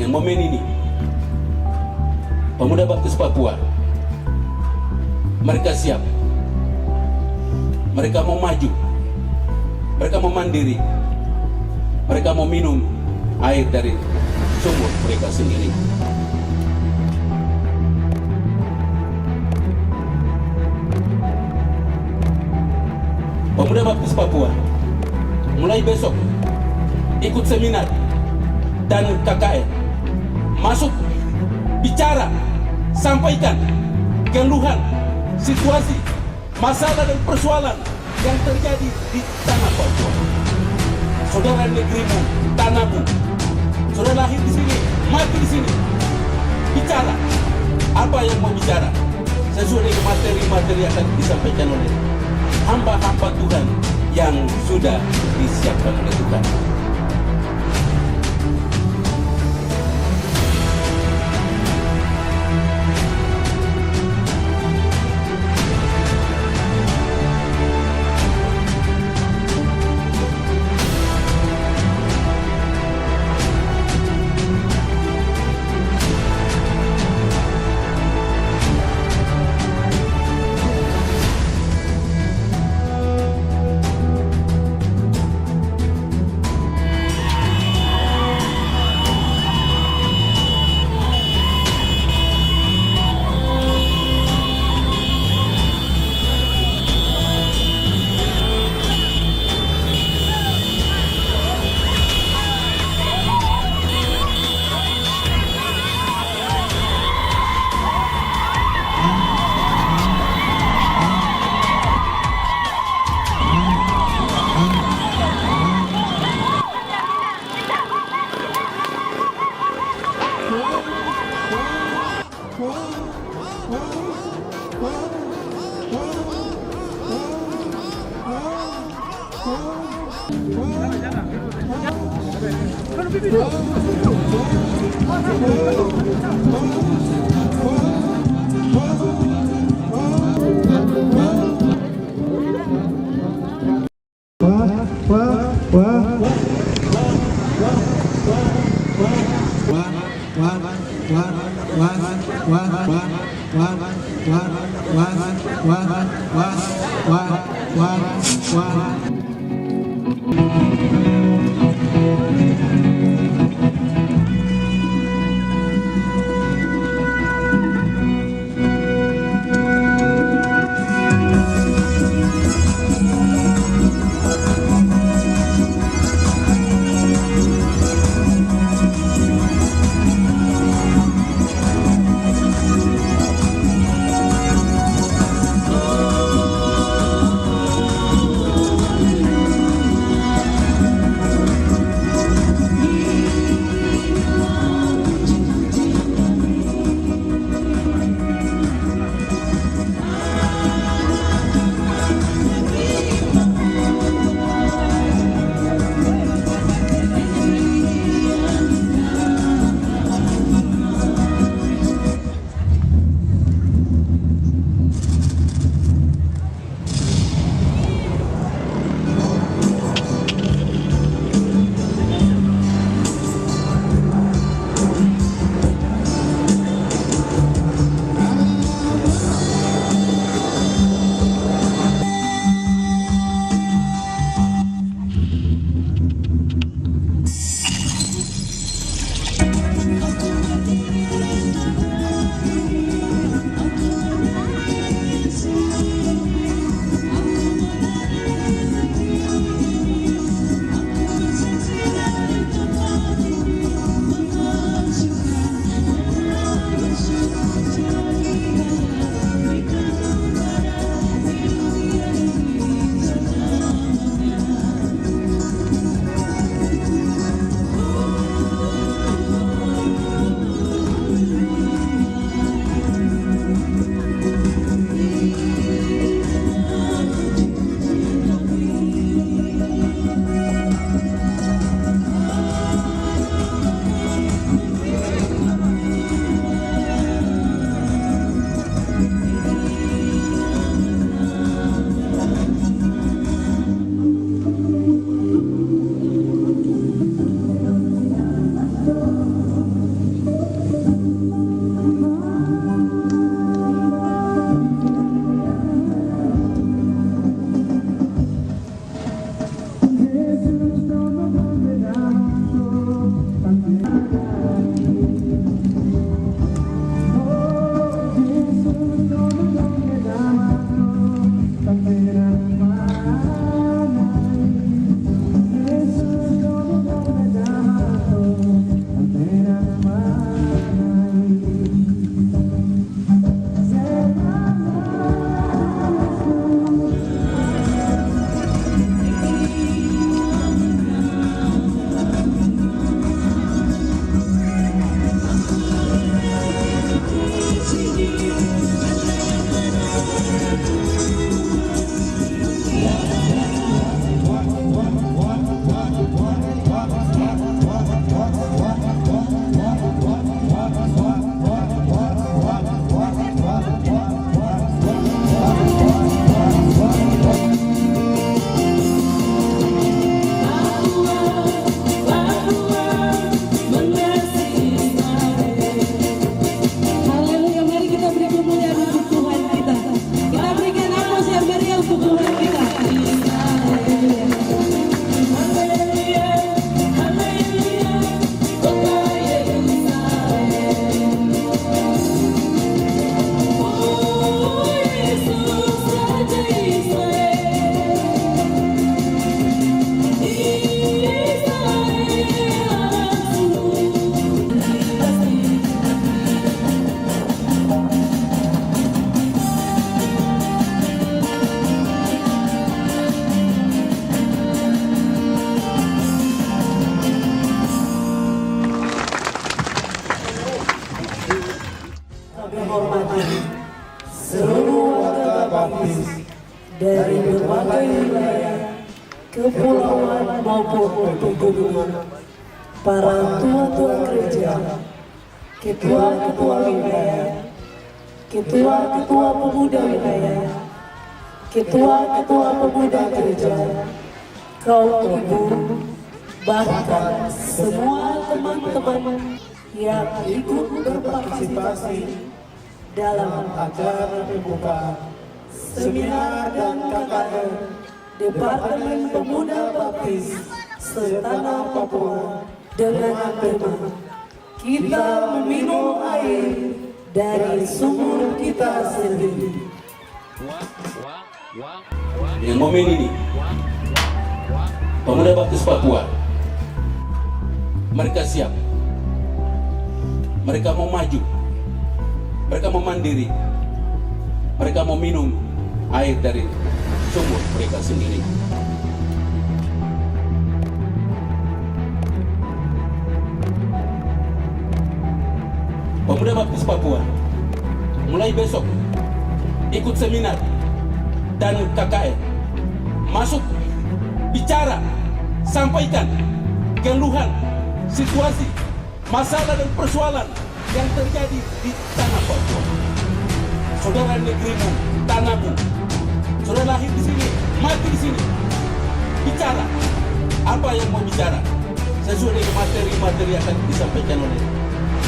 yang momen ini, pemuda Baptis Papua, mereka siap, mereka mau maju, mereka mau mandiri, mereka mau minum air dari sumur mereka sendiri. Pemuda Baptis Papua mulai besok ikut seminar dan KKN, masuk, bicara, sampaikan keluhan, situasi, masalah dan persoalan yang terjadi di tanah Papua. Saudara negerimu, tanahmu, saudara lahir di sini, mati di sini. Bicara apa yang mau bicara sesuai dengan materi-materi yang akan disampaikan oleh hamba-hamba Tuhan yang sudah disiapkan oleh Tuhan. berbagai wilayah, kepulauan maupun pegunungan, para tua-tua gereja, ketua-ketua wilayah, ketua-ketua pemuda wilayah, ketua-ketua pemuda gereja, kaum ibu, bahkan semua teman-teman yang ikut berpartisipasi dalam acara pembukaan seminar dan KKR Departemen Pemuda Baptis Setanah Papua dengan tema "Kita meminum air dari sumur kita sendiri". Dengan momen ini, Pemuda Baptis Papua, mereka siap, mereka mau maju, mereka mau mandiri, mereka mau minum air dari sumur mereka sendiri. Pemuda Baptis Papua mulai besok ikut seminar dan KKR, masuk, bicara, sampaikan keluhan, situasi, masalah dan persoalan yang terjadi di tanah Papua. Saudara negerimu, tanahmu, saudara lahir di sini, mati di sini. Bicara apa yang mau bicara sesuai dengan materi-materi yang akan disampaikan oleh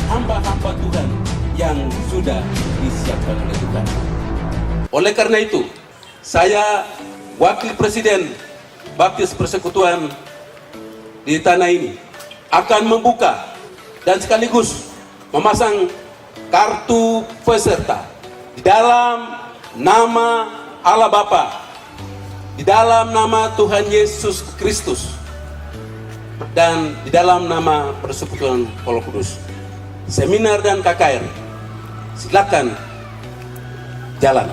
hamba-hamba Tuhan yang sudah disiapkan oleh Tuhan. Oleh karena itu, saya Wakil Presiden Baptis Persekutuan di tanah ini akan membuka dan sekaligus memasang kartu peserta di dalam nama Allah Bapa, di dalam nama Tuhan Yesus Kristus, dan di dalam nama Persekutuan Roh Kudus. Seminar dan KKR, silakan jalan.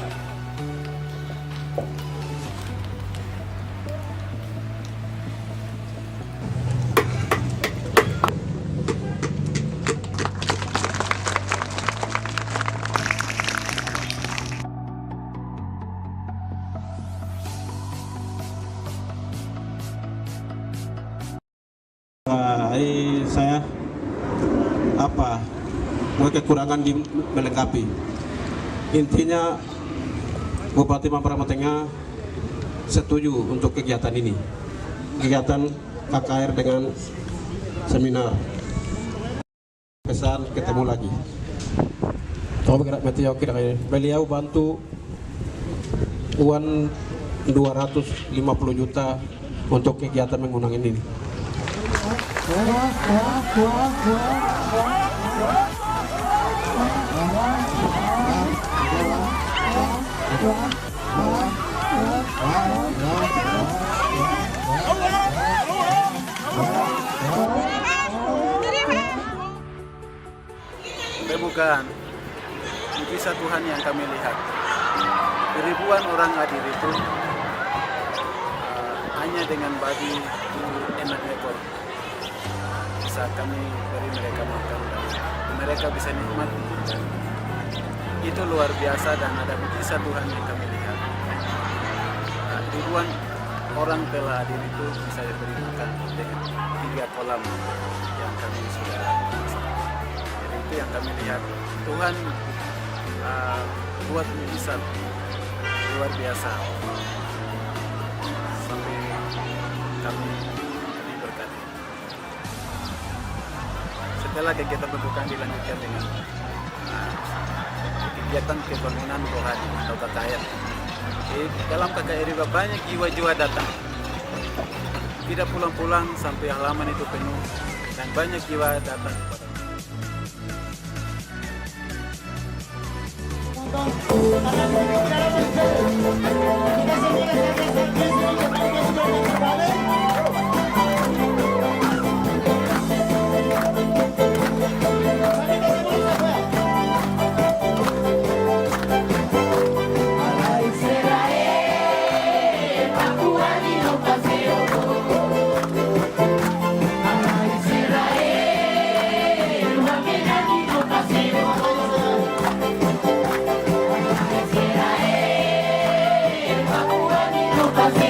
Hari saya kekurangan melengkapi. Intinya Bupati Mamperapatan Tengah setuju untuk kegiatan ini, kegiatan KKR dengan seminar. Pesan ketemu lagi. Beliau bantu uang 250 juta untuk kegiatan mengundang ini. Bukan mujizat Tuhan yang kami lihat. Ribuan orang hadir itu hanya dengan babi 6 ekor bisa kami beri mereka makan dan mereka bisa nikmati. Itu luar biasa dan ada mujizat Tuhan yang kami lihat. Ribuan orang telah hadir itu bisa beri makan dengan 3 kolam yang kami sudah masak. Itu yang kami lihat. Tuhan buat mujizat luar biasa sampai kami berkati. Setelah kegiatan pembukaan dilanjutkan dengan kegiatan kebangunan rohani atau KKR. Dalam KKR juga banyak jiwa-jiwa datang, tidak pulang-pulang sampai halaman itu penuh dan banyak jiwa datang kepada Pasir.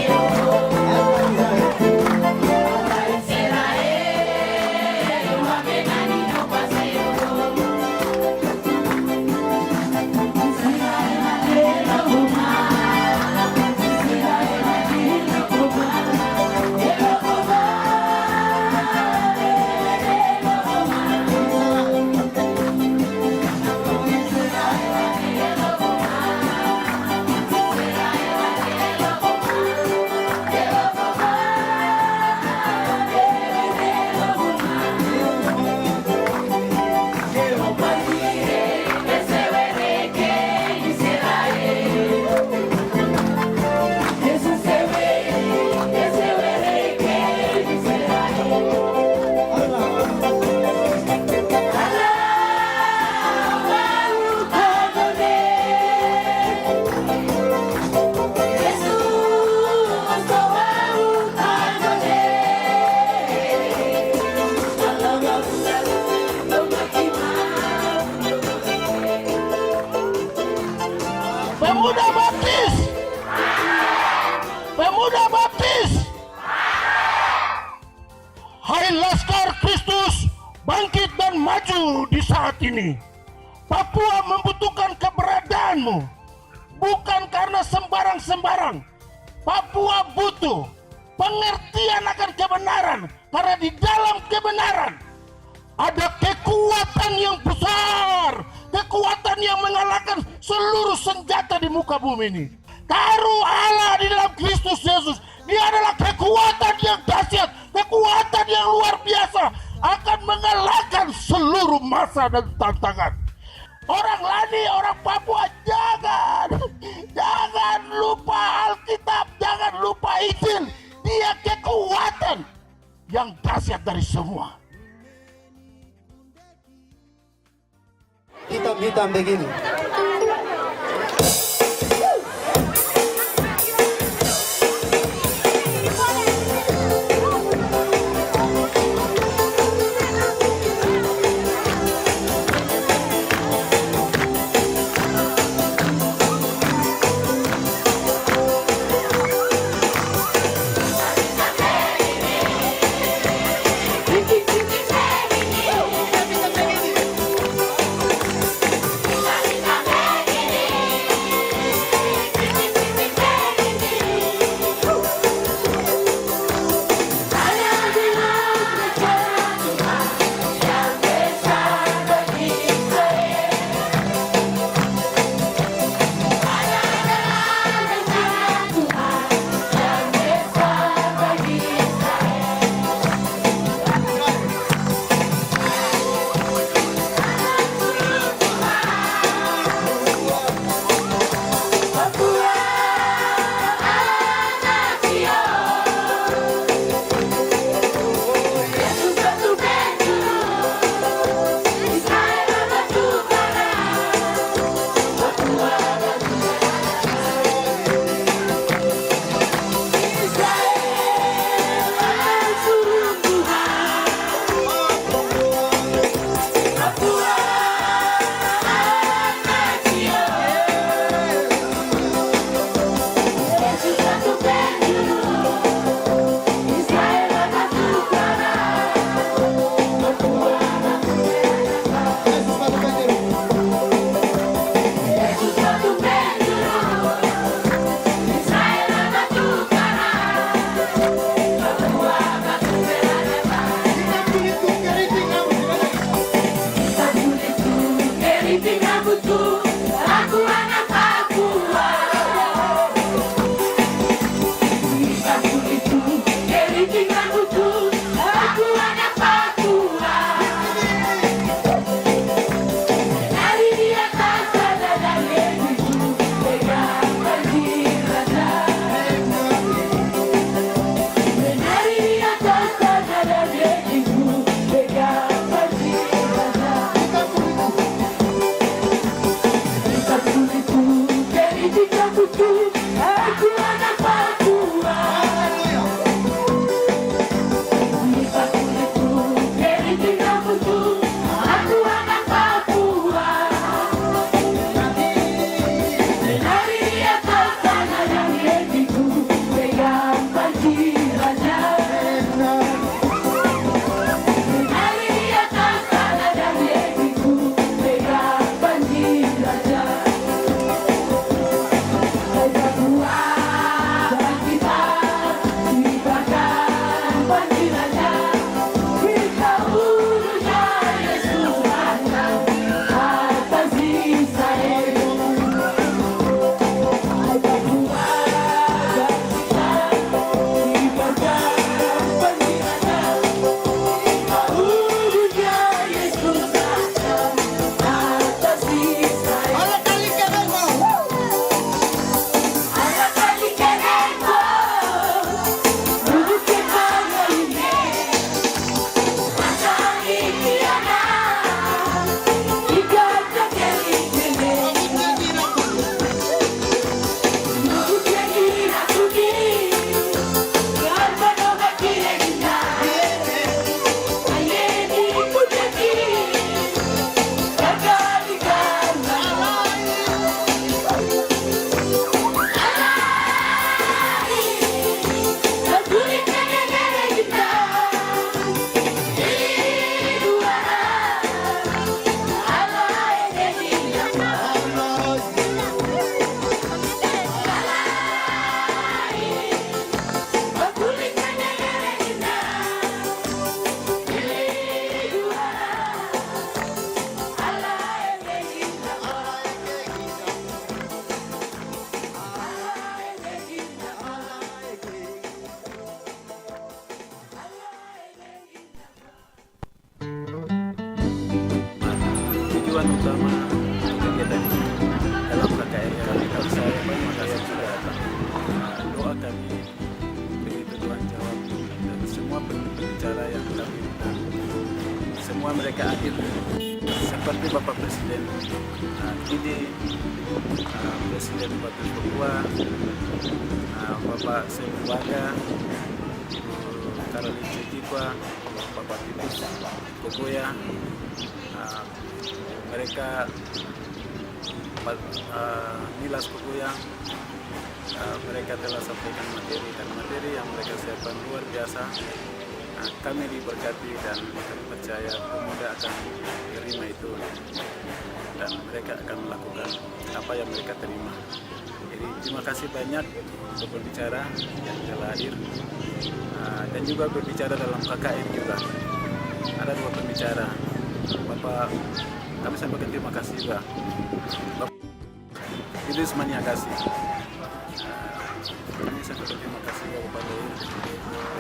Hai Laskar Kristus, bangkit dan maju di saat ini. Papua membutuhkan keberadaanmu, bukan karena sembarang-sembarang. Papua butuh pengertian akan kebenaran, karena di dalam kebenaran ada kekuatan yang besar, kekuatan yang mengalahkan seluruh senjata di muka bumi ini. Taruh Allah di dalam Kristus Yesus. Dia adalah kekuatan yang dahsyat, kekuatan yang luar biasa, akan mengalahkan seluruh masa dan tantangan. Orang Lani, orang Papua, jangan lupa Alkitab, jangan lupa Injil. Dia kekuatan yang dahsyat dari semua. Hitam-hitam begini. tujuan utama kegiatan ini dalam KKR kami. Kalau saya terima kasih juga doa kami begitu Tuhan jawab, dan semua pembicara yang kami undang, semua mereka hadir seperti Bapak Presiden ini, Presiden Bupati Papua, Bapak Sebuaga, Karolin Cekikwa, Bapak Titus Kogoya, mereka Nilas Kogoya, mereka telah sampaikan materi yang mereka siapkan luar biasa. Kami diberkati dan kami percaya pemuda akan terima itu dan mereka akan melakukan apa yang mereka terima. Jadi terima kasih banyak untuk pembicara yang telah hadir dan juga berbicara dalam KKN juga. Ada 2 pembicara. Bapak, kami sampaikan terima kasih juga. Bapak Idris Maniakasi. Kami sampaikan terima kasih juga Bapak Luhur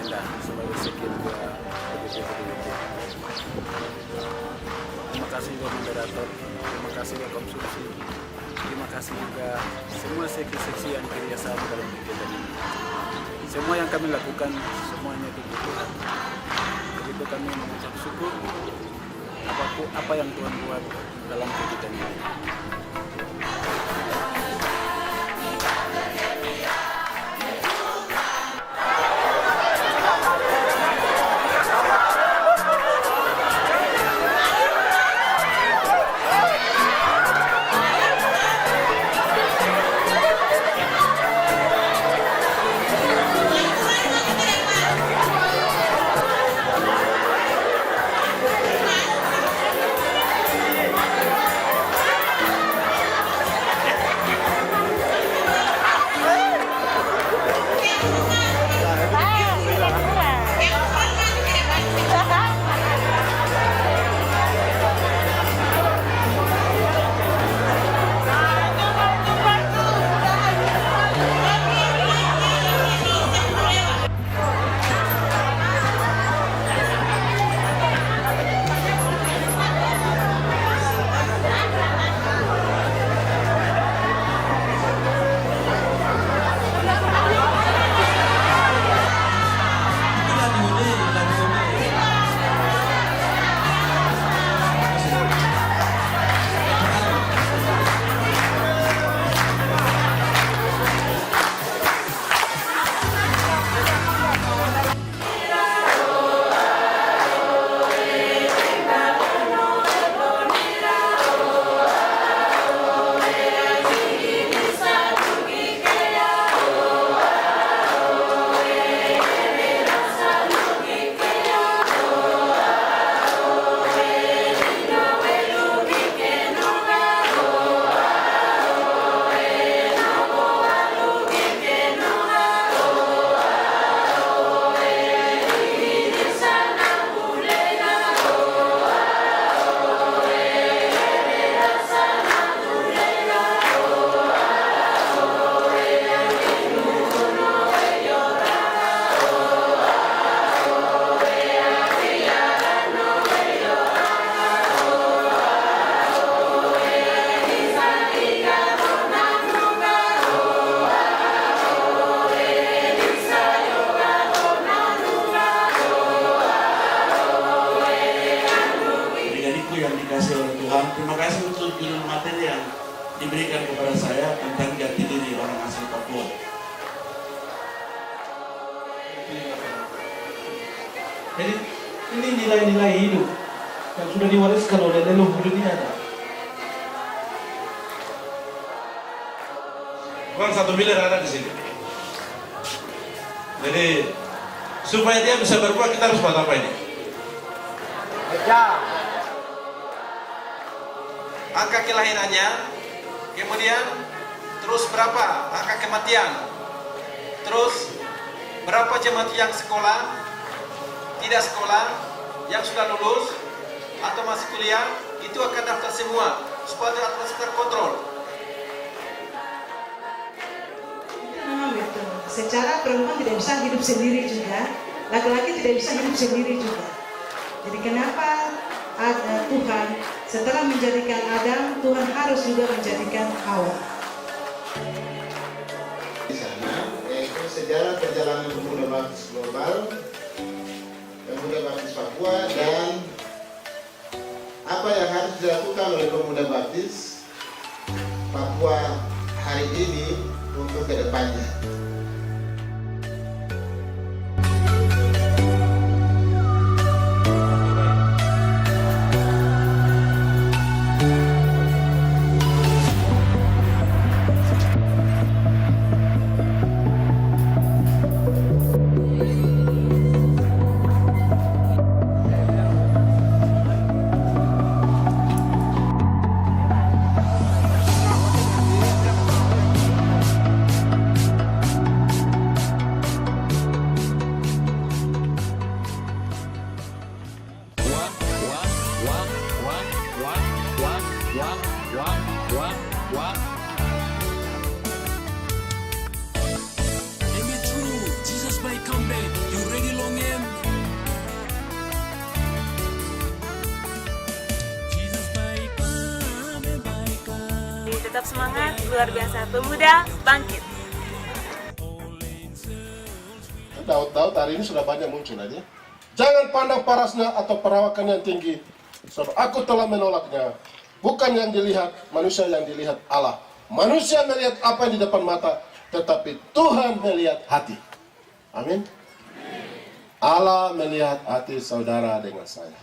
Benda sebagai sekjen PDP. Terima kasih juga moderator. Terima kasih juga konstruksi. Terima kasih juga semua seksi-seksi yang kerjasama dalam kegiatan ini. Semua yang kami lakukan, semuanya itu Tuhan. Begitu kami mengucap syukur apa yang Tuhan buat dalam kegiatan ini. Terima kasih untuk judul materi yang diberikan kepada saya tentang jati diri orang asli Papua. Jadi ini nilai-nilai hidup yang sudah diwariskan oleh leluhur dunia. Uang 1 miliar ada di sini. Jadi supaya dia bisa berbuat, kita harus buat apa ini? Angka kelahirannya, kemudian terus berapa angka kematian, terus berapa jemaat yang sekolah, tidak sekolah, yang sudah lulus atau masih kuliah, itu akan daftar semua supaya terkontrol. Memang betul. Secara perempuan tidak bisa hidup sendiri juga, laki-laki tidak bisa hidup sendiri juga. Jadi kenapa Tuhan setelah menjadikan Adam, Tuhan harus juga menjadikan Hawa. Di sana yaitu sejarah perjalanan Pemuda Baptis Global, Pemuda Baptis Papua, dan apa yang harus dilakukan oleh Pemuda Baptis Papua hari ini untuk kedepannya. Tetap semangat, luar biasa, pemuda bangkit. Daud hari ini sudah banyak muncul aja. Jangan pandang parasnya atau perawakan yang tinggi, sebab aku telah menolaknya. Bukan yang dilihat manusia, yang dilihat Allah. Manusia melihat apa yang di depan mata, tetapi Tuhan melihat hati. Amin. Allah melihat hati saudara dengan saya.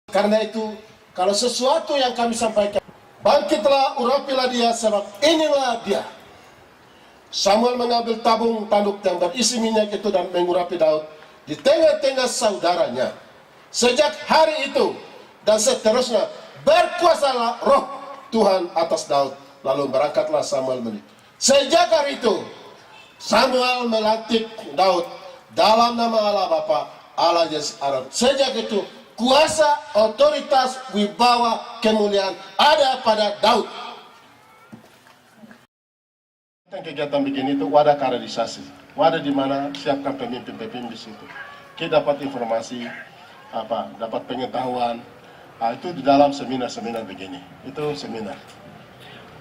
Karena itu, kalau sesuatu yang kami sampaikan, bangkitlah, urapilah dia, sebab inilah dia. Samuel mengambil tabung tanduk yang berisi minyak itu dan mengurapi Daud di tengah-tengah saudaranya. Sejak hari itu dan seterusnya berkuasalah roh Tuhan atas Daud. Lalu berangkatlah Samuel menikah. Sejak hari itu Samuel melantik Daud dalam nama Allah Bapa, Allah Yesus Aaron. Sejak itu kuasa, otoritas, wibawa, kemuliaan ada pada Daud. Kegiatan begini itu wadah kaderisasi, wadah di mana siapkan pemimpin-pemimpin di situ. Kita dapat informasi, dapat pengetahuan. Itu di dalam seminar-seminar begini. Itu seminar.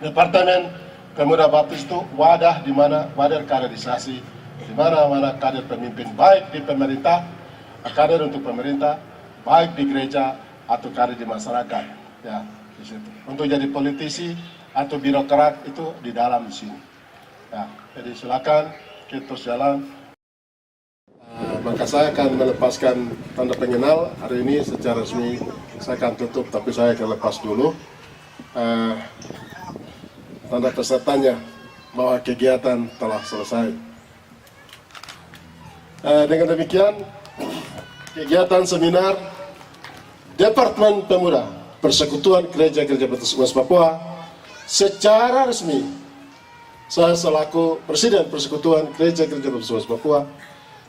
Departemen Pemuda Baptis itu wadah di mana wadah kaderisasi, di mana kader pemimpin baik di pemerintah, kader untuk pemerintah, baik di gereja atau kader di masyarakat, ya di situ. Untuk jadi politisi atau birokrat itu di dalam sini. Ya, jadi silakan kita terus jalan. Maka saya akan melepaskan tanda pengenal hari ini secara resmi. Saya akan tutup, tapi saya akan lepas dulu tanda pesertanya bahwa kegiatan telah selesai. Dengan demikian, kegiatan seminar Departemen Pemuda Persekutuan Gereja-Gereja Baptis West Papua secara resmi, saya selaku Presiden Persekutuan Gereja-Gereja Baptis West Papua,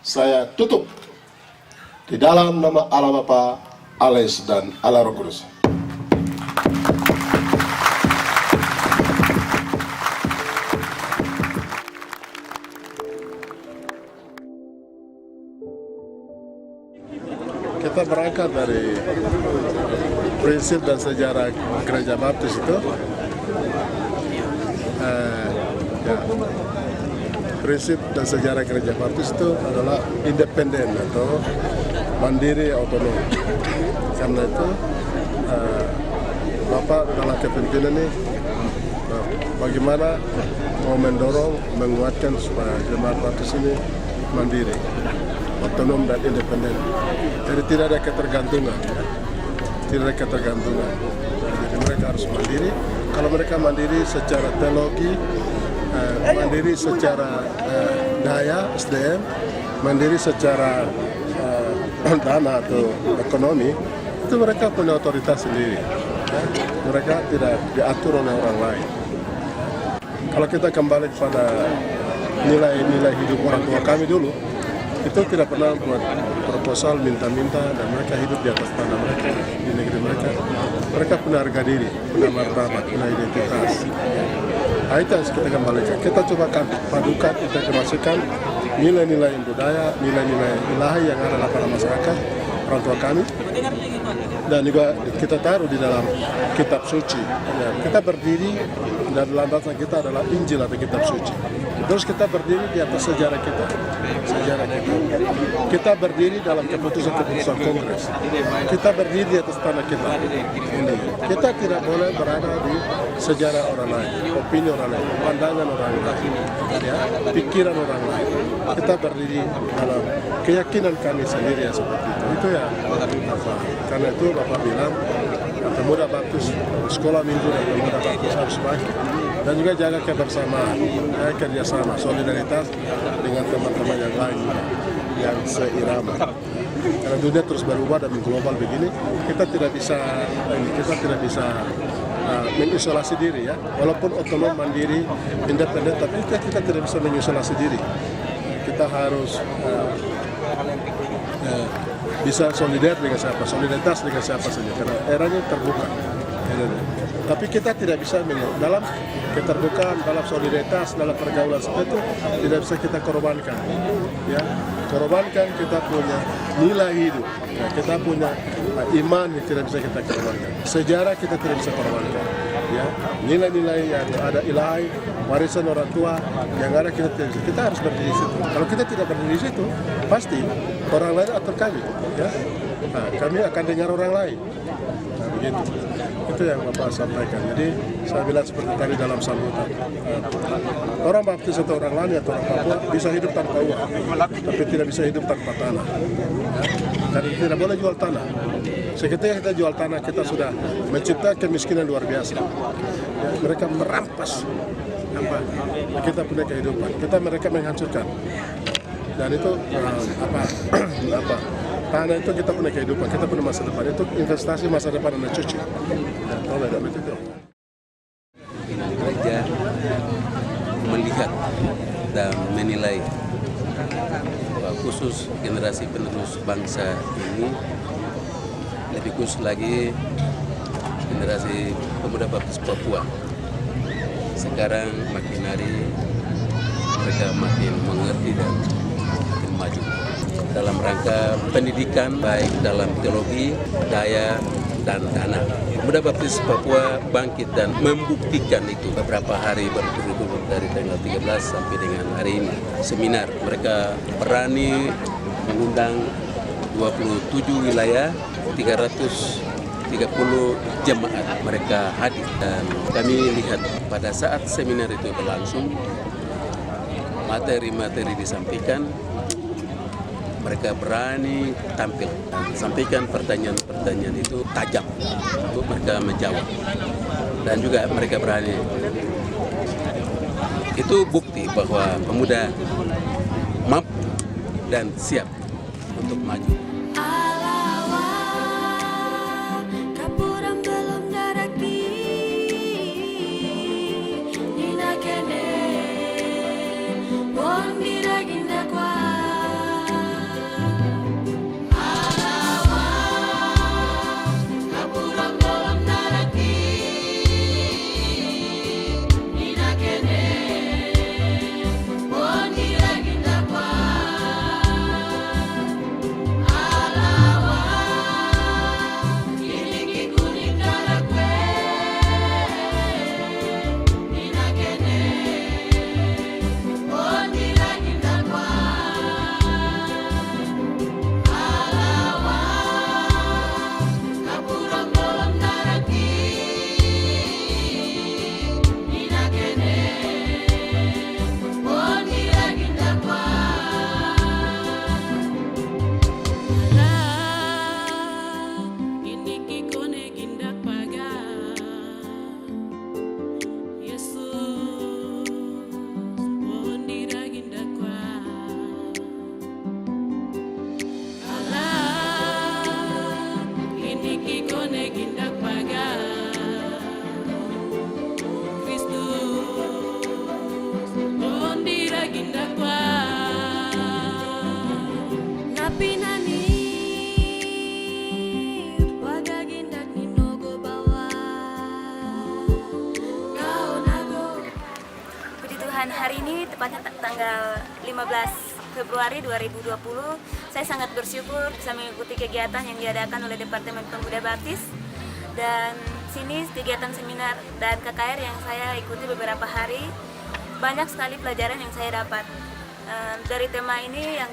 saya tutup di dalam nama Allah Bapa, Allah Yesus, dan Allah Roh Kudus. Kita berangkat dari prinsip dan sejarah Gereja Baptis itu. Prinsip dan sejarah Gereja Baptis itu adalah independen atau mandiri, otonom. Karena itu Bapak dalam kepemimpinan ini bagaimana mau mendorong, menguatkan supaya jemaat Baptis ini mandiri, otonom dan independen. Jadi tidak ada ketergantungan, tidak ada ketergantungan. Jadi mereka harus mandiri. Kalau mereka mandiri secara teologi, mandiri secara daya SDM, mandiri secara dana atau ekonomi, itu mereka punya otoritas sendiri. Mereka tidak diatur oleh orang lain. Kalau kita kembali pada nilai-nilai hidup orang tua kami dulu, itu tidak pernah buat proposal minta-minta, dan mereka hidup di atas tanah mereka, di negeri mereka. Mereka punya harga diri, punya martabat, punya identitas. Nah, itu harus kita kembalikan. Kita coba padukan, integrasikan nilai-nilai budaya, nilai-nilai ilahi yang ada pada masyarakat orang tua kami, dan juga kita taruh di dalam kitab suci. Ya, kita berdiri dan landasan kita adalah Injil atau kitab suci. Terus kita berdiri di atas sejarah kita. Kita berdiri dalam keputusan-keputusan Kongres. Kita berdiri di atas tanah kita. Ini. Kita tidak boleh berada di sejarah orang lain, opini orang lain, pandangan orang lain, ya, pikiran orang lain. Kita berdiri dalam keyakinan kami sendiri ya, seperti itu. Itu ya, Bapak. Karena itu Bapak bilang Pemuda Baptis, sekolah minggu dan Pemuda Baptis harus bangkit. Dan juga jaga kebersamaan, kerjasama, solidaritas dengan teman-teman yang lain yang seirama. Karena dunia terus berubah dan global begini, kita tidak bisa mengisolasi diri ya. Walaupun otonom, mandiri, independen, tapi kita tidak bisa mengisolasi diri. Kita harus bisa solidaritas dengan siapa saja, karena eranya terbuka. Tapi kita tidak bisa dalam keterbukaan, dalam solidaritas, dalam pergaulan seperti itu tidak bisa kita korbankan. Ya, korbankan kita punya nilai hidup, ya, kita punya iman yang tidak bisa kita korbankan. Sejarah kita tidak bisa korbankan. Ya, nilai-nilai yang ada ilahi, warisan orang tua yang ada kita harus berdiri di situ. Kalau kita tidak berdiri di situ, pasti orang lain atur kami. Ya, nah, kami akan dengar orang lain. Nah, begitu. Itu yang Bapak sampaikan. Jadi saya bilang seperti tadi dalam sambutan, orang Baptis atau orang Lani atau orang Papua bisa hidup tanpa uang, tapi tidak bisa hidup tanpa tanah. Ya. Karena tidak boleh jual tanah. Seketika kita jual tanah, kita sudah menciptakan kemiskinan luar biasa. Ya, mereka merampas kita punya kehidupan. Mereka menghancurkan. Dan itu tanah itu kita punya kehidupan, kita punya masa depan. Itu investasi masa depan anak cucu. Pimpinan gereja melihat dan menilai khusus generasi penerus bangsa ini, lebih khusus lagi generasi Pemuda Baptis Papua. Sekarang makin hari mereka makin mengerti dan makin maju dalam rangka pendidikan, baik dalam teologi, daya, dan tanah. Pemuda Baptis Papua bangkit dan membuktikan itu beberapa hari berturut-turut dari tanggal 13 sampai dengan hari ini. Seminar, mereka berani mengundang 27 wilayah, 330 jemaat mereka hadir. Dan kami lihat pada saat seminar itu berlangsung, materi-materi disampaikan, mereka berani tampil dan sampaikan pertanyaan-pertanyaan itu tajam untuk mereka menjawab, dan juga mereka berani. Itu bukti bahwa pemuda mampu dan siap untuk maju. Hari ini tepatnya tanggal 15 Februari 2020. Saya sangat bersyukur bisa mengikuti kegiatan yang diadakan oleh Departemen Pemuda Baptis. Dan sini kegiatan seminar dan KKR yang saya ikuti beberapa hari, banyak sekali pelajaran yang saya dapat. Dari tema ini yang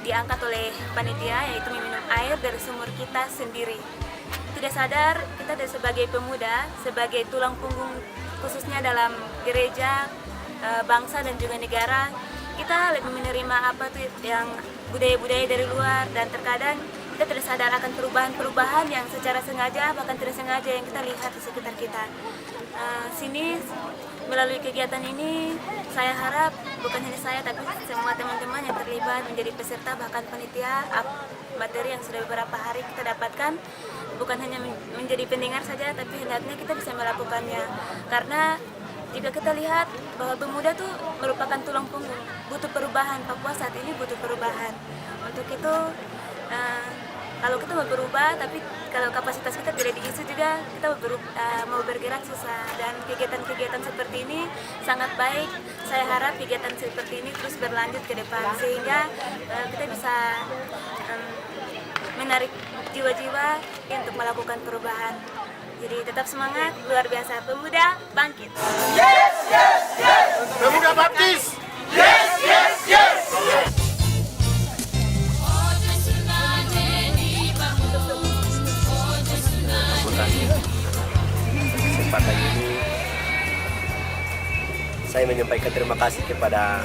diangkat oleh panitia, yaitu meminum air dari sumur kita sendiri. Tidak sadar kita sebagai pemuda, sebagai tulang punggung khususnya dalam gereja, bangsa dan juga negara, kita lebih menerima apa tuh yang budaya-budaya dari luar, dan terkadang kita tidak sadar akan perubahan-perubahan yang secara sengaja bahkan tidak sengaja yang kita lihat di sekitar kita. Sini melalui kegiatan ini saya harap bukan hanya saya tapi semua teman-teman yang terlibat menjadi peserta bahkan panitia, materi yang sudah beberapa hari kita dapatkan bukan hanya menjadi pendengar saja, tapi hendaknya kita bisa melakukannya. Karena jika kita lihat bahwa pemuda itu merupakan tulang punggung, butuh perubahan. Papua saat ini butuh perubahan. Untuk itu, kalau kita mau berubah, tapi kalau kapasitas kita tidak diisi juga, kita mau bergerak susah. Dan kegiatan-kegiatan seperti ini sangat baik. Saya harap kegiatan seperti ini terus berlanjut ke depan, sehingga kita bisa menarik jiwa-jiwa untuk melakukan perubahan. Jadi tetap semangat, luar biasa, pemuda bangkit. Yes, yes, yes. Pemuda Baptis. Yes, yes, yes. Kesempatan ini saya menyampaikan terima kasih kepada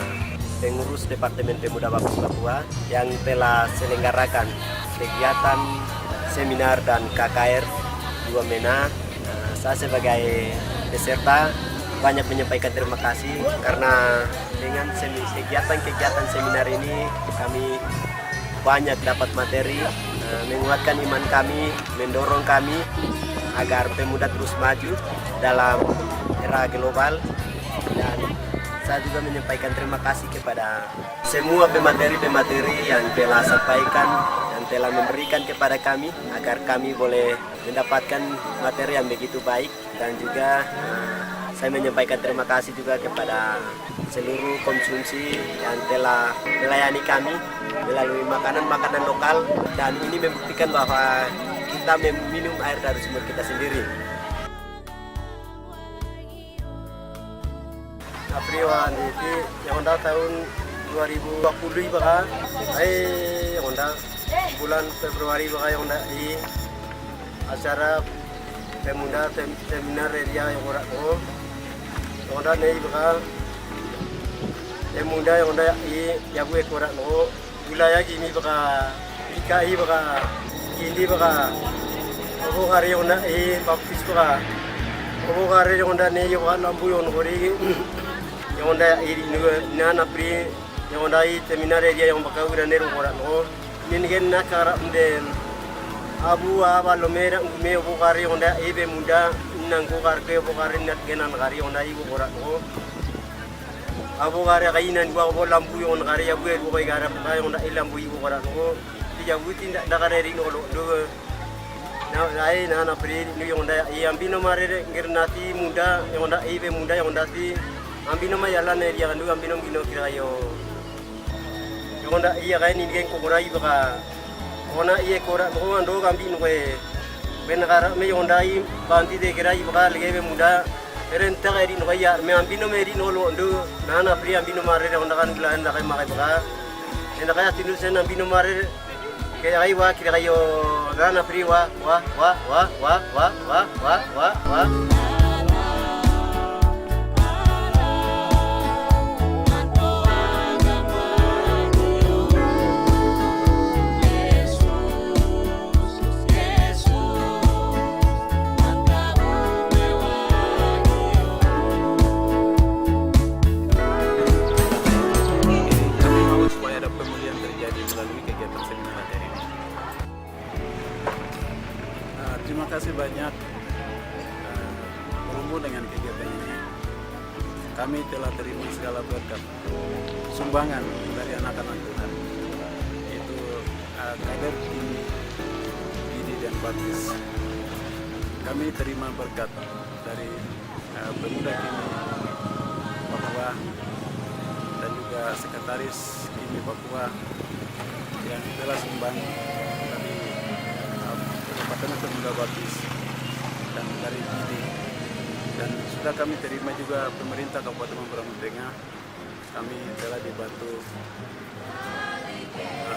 pengurus Departemen Pemuda Baptis Papua yang telah selenggarakan kegiatan seminar dan KKR 2 MENA. Saya sebagai peserta banyak menyampaikan terima kasih karena dengan kegiatan seminar ini kami banyak dapat materi, menguatkan iman kami, mendorong kami agar pemuda terus maju dalam era global. Dan saya juga menyampaikan terima kasih kepada semua pemateri-pemateri yang telah sampaikan dan telah memberikan kepada kami agar kami boleh mendapatkan materi yang begitu baik. Dan juga saya menyampaikan terima kasih juga kepada seluruh konsumsi yang telah melayani kami melalui makanan-makanan lokal, dan ini membuktikan bahwa kita meminum air dari sumur kita sendiri. Apriwan itu yang udah tahun 2020 baka, yang udah bulan Februari baka yang udah di acara pemuda seminar area yang orang yang udah nih baka pemuda yang udah di yang gue orang no wilayah gini baka IKI baka gini baka aku hari yang udah baptis baka aku hari yang udah nih yang lampu yang hari yang udah nana pri yang udah seminar dia yang bakal udah neru orang no ini kan nak cara mden abu aba lomera ngume bukari yang udah ibe muda nang bukar ke bukari nat genan kari yang udah ibu orang no abu kari kainan gua bo lampu yang kari abu ibu kari gara kari yang udah lampu ibu orang no tidak butin dak kari no do nah nana pri yang udah yang bino mare ngirnati muda yang udah ibe muda yang udah ti ambino ma yalla ne dia kandu ambino bino kira yo yonda iya kain ini gen korai baka ona iya kora ko ando ambino we ben gara me yonda i banti de kira i baka lege be muda eren ta eri no ya me ambino me eri no lo ndo nana pri ambino mare onda kan bulan da kai makai baka enda kaya tinu sen ambino mare ke ai wa kira yo nana pri wa Terima kasih banyak berhubung dengan kegiatan ini. Kami telah terima segala berkat sumbangan dari anak-anak Tuhan. Itu kader ini dan baptis. Kami terima berkat dari pemuda kini Papua dan juga sekretaris di Papua yang telah sumbang dari Departemen Pemuda Baptis dan dari PD, dan sudah kami terima juga pemerintah Kabupaten Mamberamo Tengah. Kami telah dibantu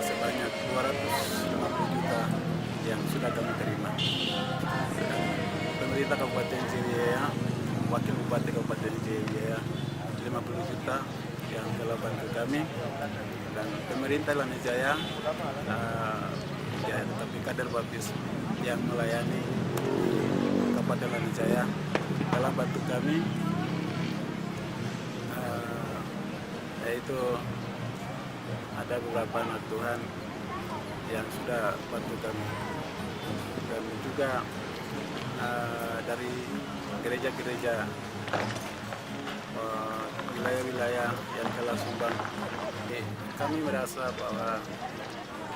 sebanyak 250 juta yang sudah kami terima. Dan pemerintah Kabupaten Jaya, Wakil Bupati Kabupaten Jaya 50 juta yang telah bantu kami, dan pemerintah Lanijaya ya, tapi kader Baptis yang melayani Kabupaten Lanijaya telah bantu kami, yaitu ada beberapa anak Tuhan yang sudah bantu kami, dan juga dari gereja-gereja wilayah-wilayah yang telah sumbang. Kami merasa bahwa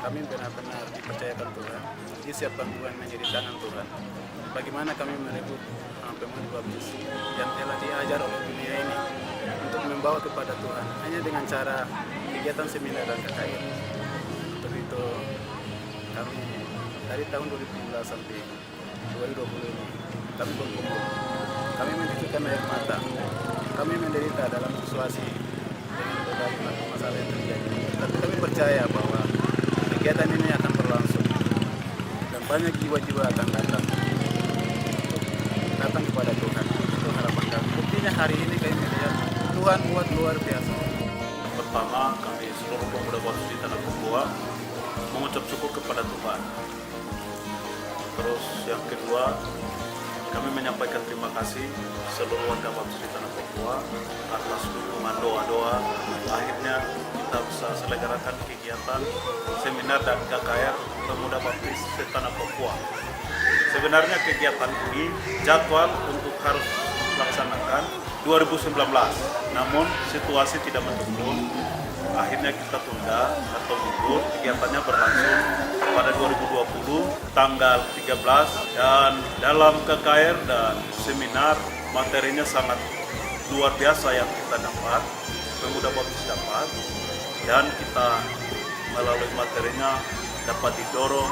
kami benar-benar dipercayakan Tuhan, disiapkan Tuhan menjadi tangan Tuhan. Bagaimana kami merebut pemuda baptis yang telah diajar oleh dunia ini untuk membawa kepada Tuhan hanya dengan cara kegiatan seminar dan KKR. Untuk itu kami dari tahun 2015 sampai 2020 ini kami berkumpul, kami mencucurkan air mata, kami menderita dalam situasi dengan berbagai masalah yang terjadi. Tapi kami percaya bahwa kegiatan ini akan berlangsung dan banyak jiwa-jiwa akan datang kepada Tuhan. Itu harapan kami. Buktinya hari ini kami melihat Tuhan buat luar biasa. Pertama, kami seluruh pemuda baptis di tanah Papua mengucap syukur kepada Tuhan. Terus yang kedua, kami menyampaikan terima kasih seluruh warga baptis di tanah Papua atas dukungan doa-doa. Akhirnya kita bisa selenggarakan kegiatan seminar dan KKR pemuda baptis di tanah Papua. Sebenarnya kegiatan ini jadwal untuk harus dilaksanakan 2019, namun situasi tidak mendukung. Akhirnya kita tunda atau mundur, kegiatannya berlangsung pada 2020 tanggal 13, dan dalam KKR dan seminar materinya sangat luar biasa yang kita dapat, pemuda baptis dapat, dan kita melalui materinya dapat didorong,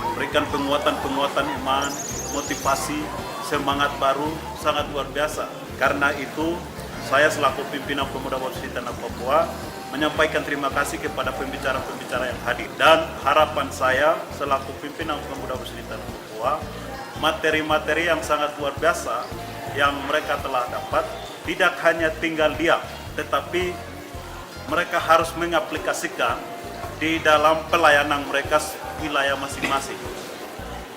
memberikan penguatan iman, motivasi, semangat baru, sangat luar biasa. Karena itu saya selaku pimpinan pemuda baptis di tanah Papua menyampaikan terima kasih kepada pembicara-pembicara yang hadir, dan harapan saya selaku pimpinan pemuda baptis di tanah Papua, materi-materi yang sangat luar biasa yang mereka telah dapat tidak hanya tinggal diam, tetapi mereka harus mengaplikasikan di dalam pelayanan mereka wilayah masing-masing,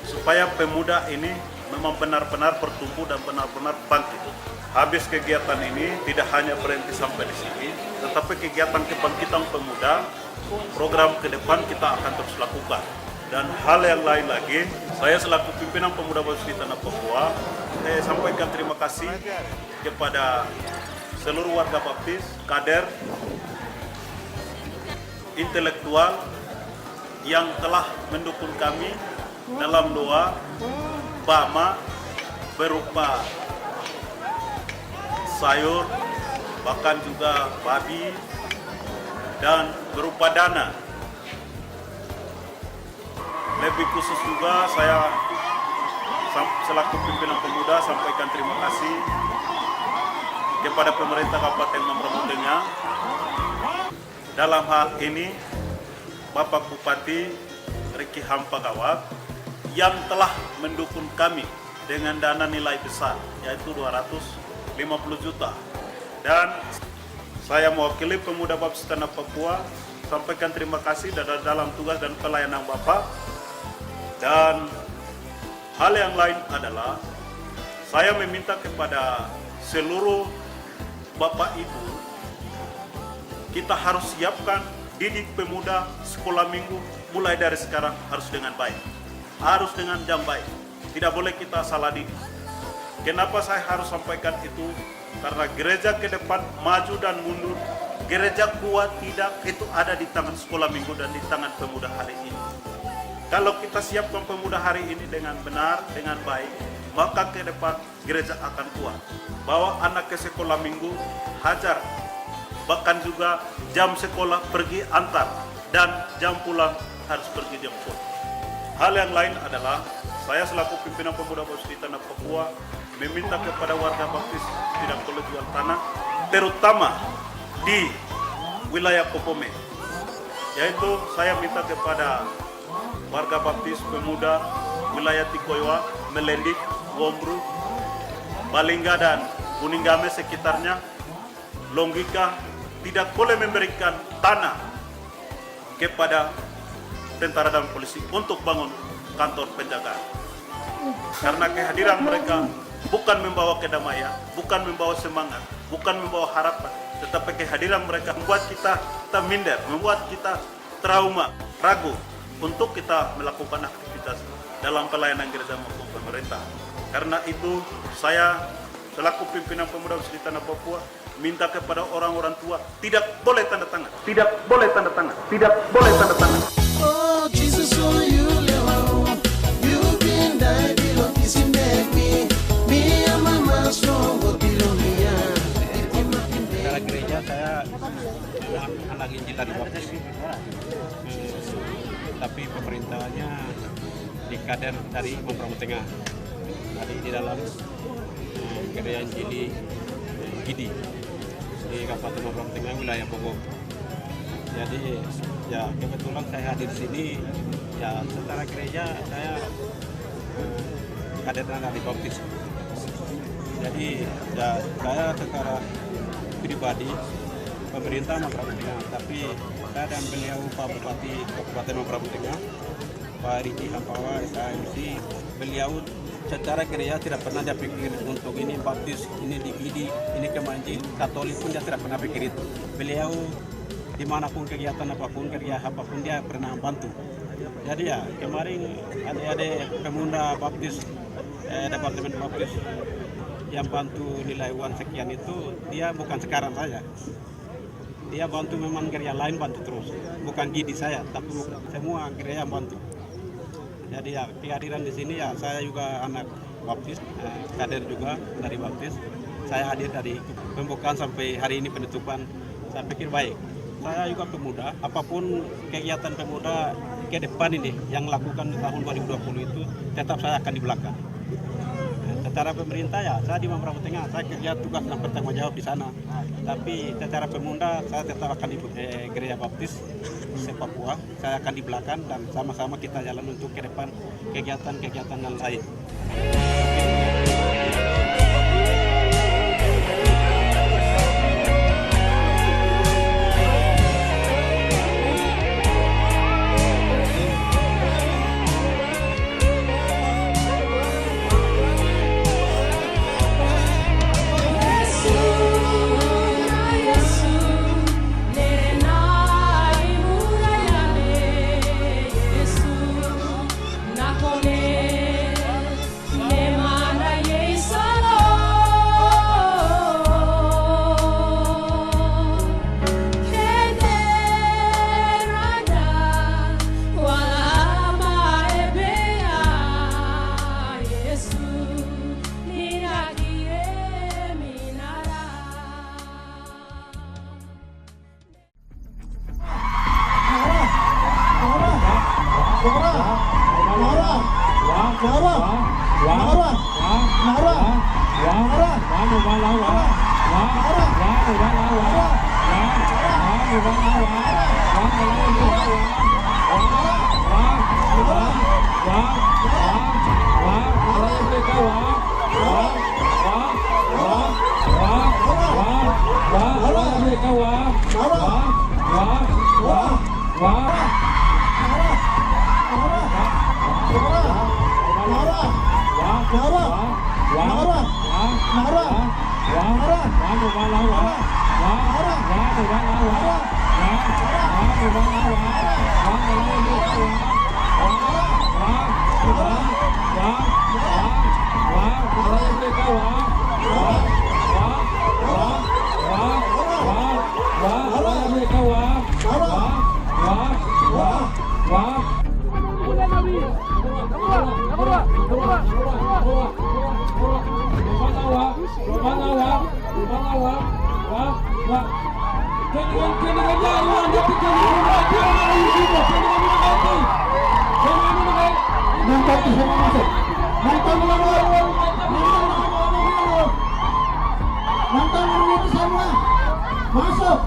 supaya pemuda ini memang benar-benar bertumbuh dan benar-benar bangkit. Habis kegiatan ini tidak hanya berhenti sampai di sini, tetapi kegiatan kebangkitan pemuda, program ke depan kita akan terus lakukan. Dan hal yang lain lagi, saya selaku pimpinan pemuda baptis di tanah Papua, saya sampaikan terima kasih kepada seluruh warga baptis, kader, intelektual yang telah mendukung kami dalam doa bama berupa sayur, bahkan juga babi, dan berupa dana. Lebih khusus juga saya selaku pimpinan pemuda sampaikan terima kasih kepada pemerintah Kabupaten Mamberamo Tengah. Dalam hal ini Bapak Bupati Riki Hampagawat yang telah mendukung kami dengan dana nilai besar, yaitu 250 juta. Dan saya mewakili pemuda baptis tanah Papua sampaikan terima kasih dalam tugas dan pelayanan Bapak. Dan hal yang lain adalah saya meminta kepada seluruh Bapak Ibu, kita harus siapkan didik pemuda sekolah minggu mulai dari sekarang harus dengan baik, harus dengan jam baik, tidak boleh kita salah didik. Kenapa saya harus sampaikan itu? Karena gereja ke depan maju dan mundur, gereja kuat tidak, itu ada di tangan sekolah minggu dan di tangan pemuda hari ini. Kalau kita siapkan pemuda hari ini dengan benar, dengan baik, maka ke depan gereja akan kuat. Bawa anak ke sekolah minggu, hajar bahkan juga jam sekolah pergi antar dan jam pulang harus pergi jemput. Hal yang lain adalah saya selaku pimpinan pemuda Baptis di Tanah Papua meminta kepada warga Baptis tidak boleh jual tanah, terutama di wilayah Popome. Yaitu saya minta kepada warga Baptis pemuda wilayah Tikoiwa, Melendik, Wombru, Balingga dan Kuninggame sekitarnya, Longgika tidak boleh memberikan tanah kepada tentara dan polisi untuk bangun kantor penjagaan. Karena kehadiran mereka bukan membawa kedamaian, bukan membawa semangat, bukan membawa harapan, tetapi kehadiran mereka membuat kita minder, membuat kita trauma, ragu untuk kita melakukan aktivitas dalam pelayanan gereja maupun pemerintah. Karena itu saya selaku pimpinan pemuda Baptis di Tanah Papua minta kepada orang-orang tua tidak boleh tanda tangan, tidak boleh tanda tangan, tidak boleh tanda tangan. Oh Jesus, oh you Lord, you been die below this make me and mama strong below me. Secara gereja saya anak Injil dari Baptis, tapi pemerintahannya di kader dari Mambramo Tengah. Jadi di dalam gereja Injili Gidi di Kabupaten Mambramo Tengah, wilayah Bogor. Jadi ya kebetulan saya hadir di sini ya secara gereja saya kader dari Baptis. Jadi ya saya secara pribadi pemerintah Mambramo Tengah, tapi saya dan beliau Pak Bupati Kabupaten Mambramo Tengah, Pak Riki Hampawa SAMC, beliau secara gereja tidak pernah dia pikir untuk ini Baptis, ini di Gidi, ini Kemanji, Katolik pun dia tidak pernah pikir itu. Beliau dimanapun kegiatan apapun, kerja apapun dia pernah bantu. Jadi ya kemarin adik-adik pemuda Baptis, Departemen Baptis yang bantu nilai uang sekian itu, dia bukan sekarang saja. Dia bantu memang gereja lain bantu terus, bukan Gidi saya, tapi semua gereja bantu. Jadi ya kehadiran di sini ya saya juga anak Baptis, kader juga dari Baptis. Saya hadir dari pembukaan sampai hari ini penutupan. Saya pikir baik. Saya juga pemuda, apapun kegiatan pemuda ke depan ini yang lakukan di tahun 2020 itu tetap saya akan di belakang. Secara pemerintah ya saya di Mambramo Tengah, saya kerja tugas dan bertanggung jawab di sana. Tapi secara pemuda saya tetap akan di gereja Baptis se-Papua, saya akan di belakang dan sama-sama kita jalan untuk ke depan kegiatan-kegiatan yang lain. Masuk.